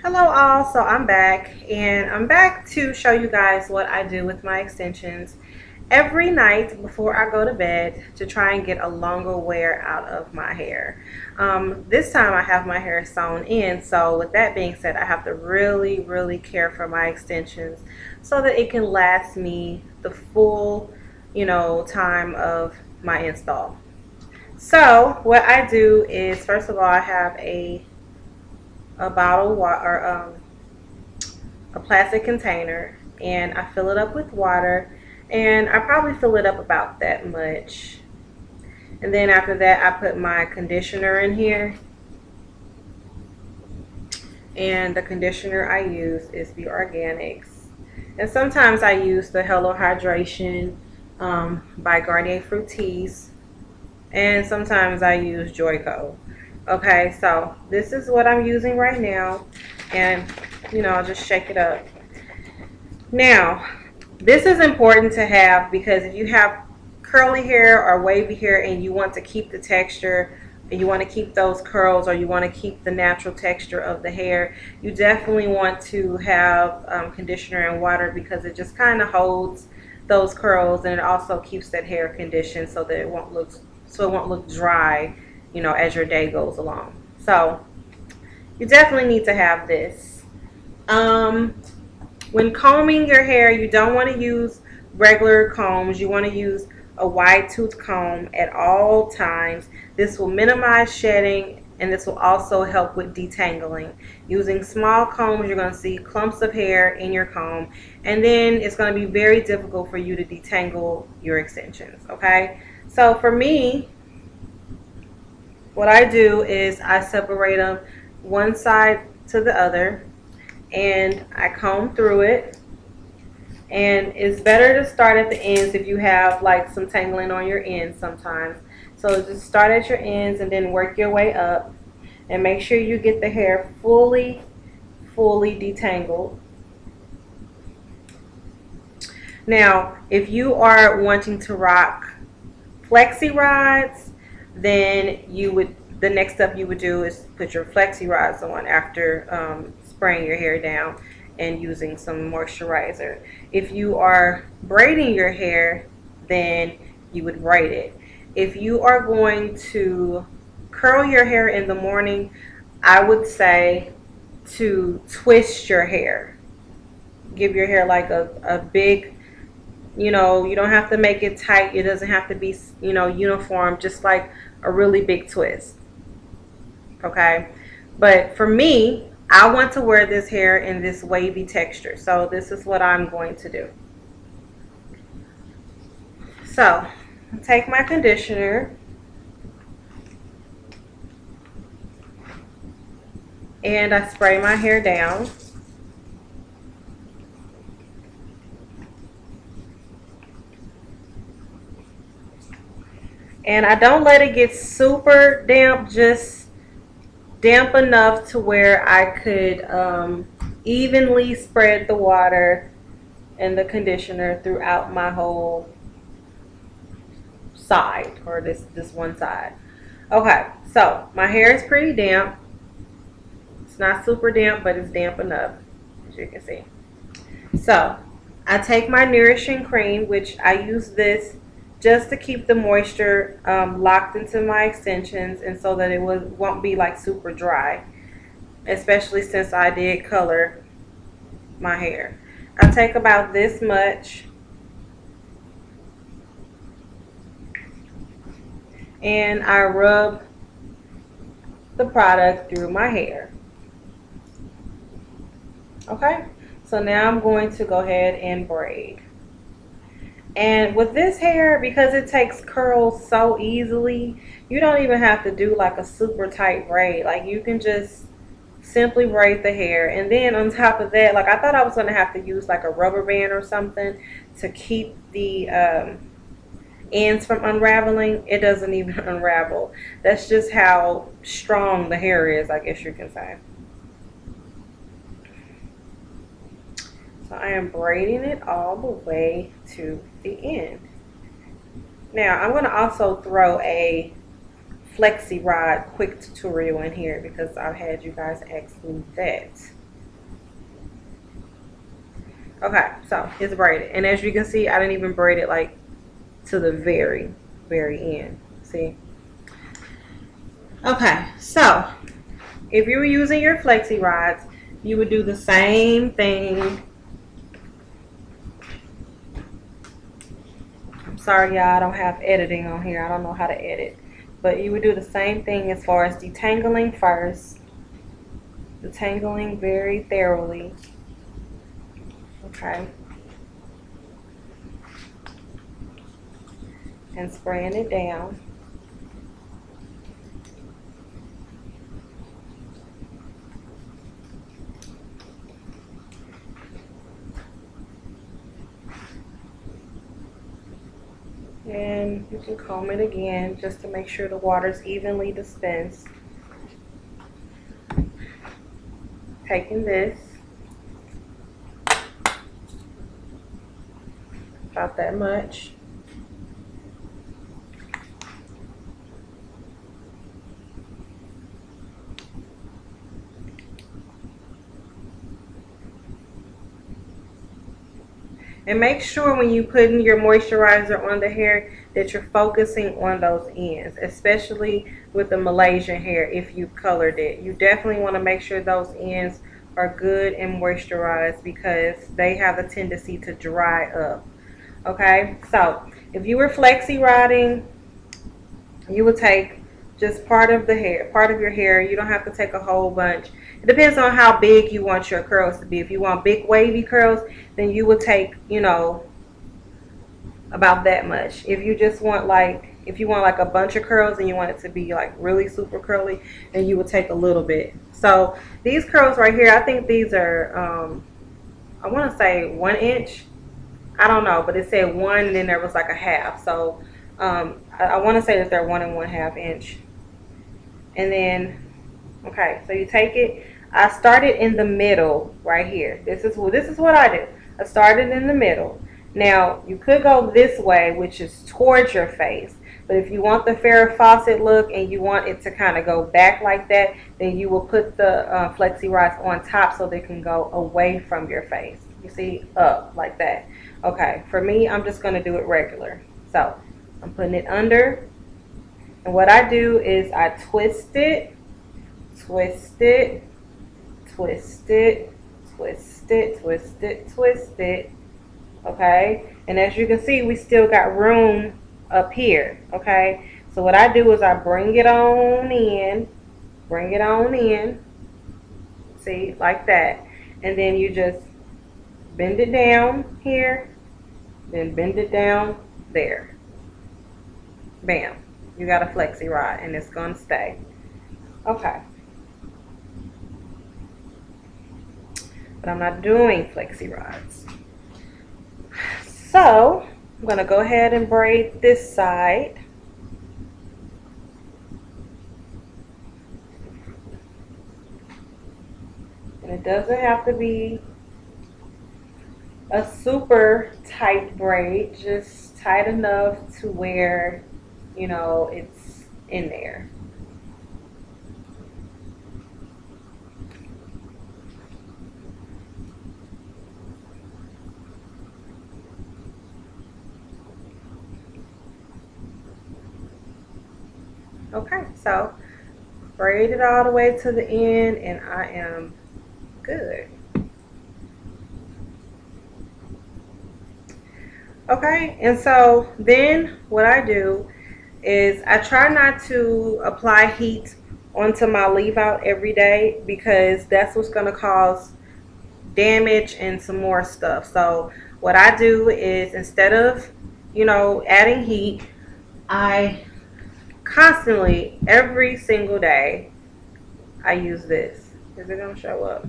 Hello all, so I'm back and I'm back to show you guys what I do with my extensions every night before I go to bed to try and get a longer wear out of my hair. This time I have my hair sewn in, so with that being said, I have to really care for my extensions so that it can last me the full, time of my install. So what I do is, first of all, I have a bottle of water, or a plastic container, and I fill it up with water, and I probably fill it up about that much. And then after that, I put my conditioner in here, and the conditioner I use is the Organics. And sometimes I use the Hello Hydration by Garnier Fructis, and sometimes I use Joico. Okay, so this is what I'm using right now, and I'll just shake it up. Now, this is important to have because if you have curly hair or wavy hair and you want to keep the texture and you want to keep those curls, or you want to keep the natural texture of the hair, you definitely want to have conditioner and water, because it just kind of holds those curls, and it also keeps that hair conditioned so that it won't look dry, as your day goes along. So you definitely need to have this. When combing your hair, you don't want to use regular combs. You want to use a wide tooth comb at all times. This will minimize shedding, and this will also help with detangling. Using small combs, you're going to see clumps of hair in your comb, and then it's going to be very difficult for you to detangle your extensions. Okay, so for me, what I do is I separate them one side to the other, and I comb through it. And it's better to start at the ends if you have like some tangling on your ends sometimes. So just start at your ends and then work your way up, and make sure you get the hair fully detangled. Now, if you are wanting to rock flexi rods, then the next step you would do is put your flexi rods on after spraying your hair down and using some moisturizer. If you are braiding your hair, then you would braid it. If you are going to curl your hair in the morning, I would say to twist your hair. Give your hair like a big, you don't have to make it tight. It doesn't have to be, uniform, just like a really big twist. Okay, but for me, I want to wear this hair in this wavy texture, so this is what I'm going to do. So take my conditioner and I spray my hair down. And I don't let it get super damp, just damp enough to where I could evenly spread the water and the conditioner throughout my whole side, or this one side. Okay, so my hair is pretty damp. It's not super damp, but it's damp enough, as you can see. So I take my nourishing cream, which I use this just to keep the moisture locked into my extensions, and so that it won't be like super dry, especially since I did color my hair. I take about this much, and I rub the product through my hair. Okay, so now I'm going to go ahead and braid. And with this hair, because it takes curls so easily, you don't even have to do like a super tight braid. Like, you can just simply braid the hair. And then on top of that, like, I thought I was going to have to use like a rubber band or something to keep the ends from unraveling. It doesn't even unravel. That's just how strong the hair is, I guess you can say. So I am braiding it all the way to the end. Now I'm going to also throw a flexi rod quick tutorial in here, because I've had you guys ask me that. Okay, so it's braided. And as you can see, I didn't even braid it like to the very, very end. See? Okay, so if you were using your flexi rods, you would do the same thing. I'm sorry, y'all, I don't have editing on here. I don't know how to edit. But you would do the same thing as far as detangling first. Detangling very thoroughly. Okay. And spraying it down. And you can comb it again just to make sure the water's evenly dispensed. Taking this, about that much. And make sure when you putting your moisturizer on the hair that you're focusing on those ends, especially with the Malaysian hair if you've colored it. You definitely want to make sure those ends are good and moisturized because they have a tendency to dry up. Okay, so if you were flexi rodding, you would take just part of the hair, part of your hair. You don't have to take a whole bunch. It depends on how big you want your curls to be. If you want big wavy curls, then you would take, you know, about that much. If you just want like, if you want like a bunch of curls and you want it to be like really super curly, then you would take a little bit. So these curls right here, I think these are, I want to say 1 inch. I don't know, but it said 1 and then there was like a half. So I want to say that they're 1 1/2 inch. And then, okay, so you take it. I started in the middle right here. This is what I do. I started in the middle. Now you could go this way, which is towards your face. But if you want the Farrah Fawcett look and you want it to kind of go back like that, then you will put the flexi rods on top so they can go away from your face. You see, up like that. Okay, for me, I'm just going to do it regular. So I'm putting it under. And what I do is I twist it, twist it, twist it, twist it, twist it, twist it. Okay, and as you can see, we still got room up here. Okay, so what I do is I bring it on in, see, like that. And then you just bend it down here, then bend it down there. Bam. You got a flexi rod and it's going to stay. Okay. But I'm not doing flexi rods. So I'm going to go ahead and braid this side. And it doesn't have to be a super tight braid, just tight enough to where, you know, it's in there. Okay, so braid it all the way to the end and I am good. Okay, and so then what I do is I try not to apply heat onto my leave out every day because that's what's going to cause damage and some more stuff. So what I do is instead of, you know, adding heat, I constantly, every single day, I use this. Is it going to show up?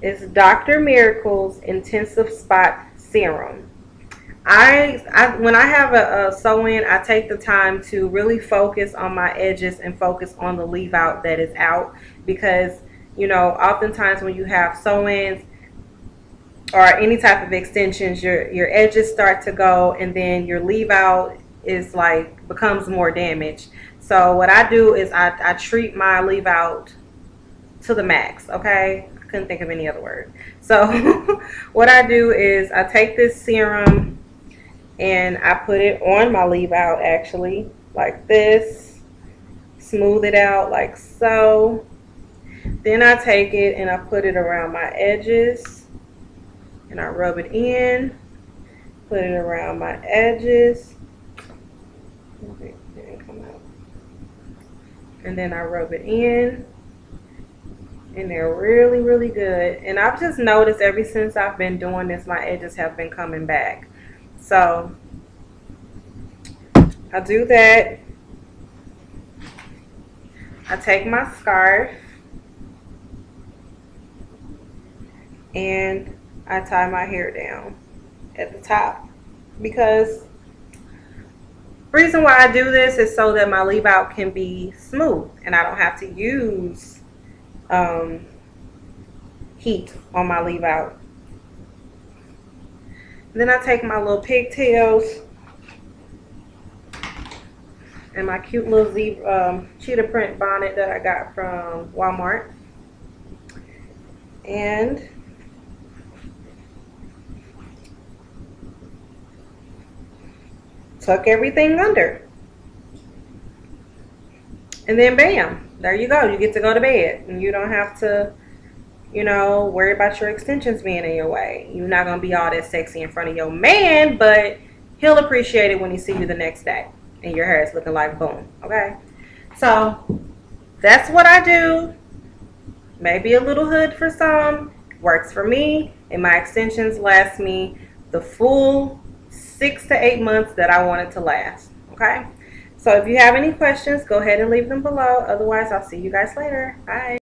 It's Dr. Miracle's Intensive Spot Serum. When I have a sew-in, I take the time to really focus on my edges and focus on the leave out that is out because, you know, oftentimes when you have sew-ins or any type of extensions, your edges start to go and then your leave out is like becomes more damaged. So what I do is I treat my leave out to the max, okay? I couldn't think of any other word. So what I do is I take this serum and I put it on my leave out, actually, like this. Smooth it out like so. Then I take it and I put it around my edges and I rub it in. Put it around my edges. Okay, it didn't come out. And then I rub it in. And they're really, really good. And I've just noticed ever since I've been doing this, my edges have been coming back. So I do that. I take my scarf and I tie my hair down at the top, because the reason why I do this is so that my leave out can be smooth and I don't have to use heat on my leave out. Then I take my little pigtails and my cute little cheetah print bonnet that I got from Walmart, and tuck everything under. And then bam, there you go. You get to go to bed and you don't have to, you know, worry about your extensions being in your way. You're not going to be all that sexy in front of your man, but he'll appreciate it when he see you the next day and your hair is looking like boom, okay? So that's what I do. Maybe a little hood for some. Works for me, and my extensions last me the full 6 to 8 months that I want it to last, okay? So if you have any questions, go ahead and leave them below. Otherwise, I'll see you guys later. Bye.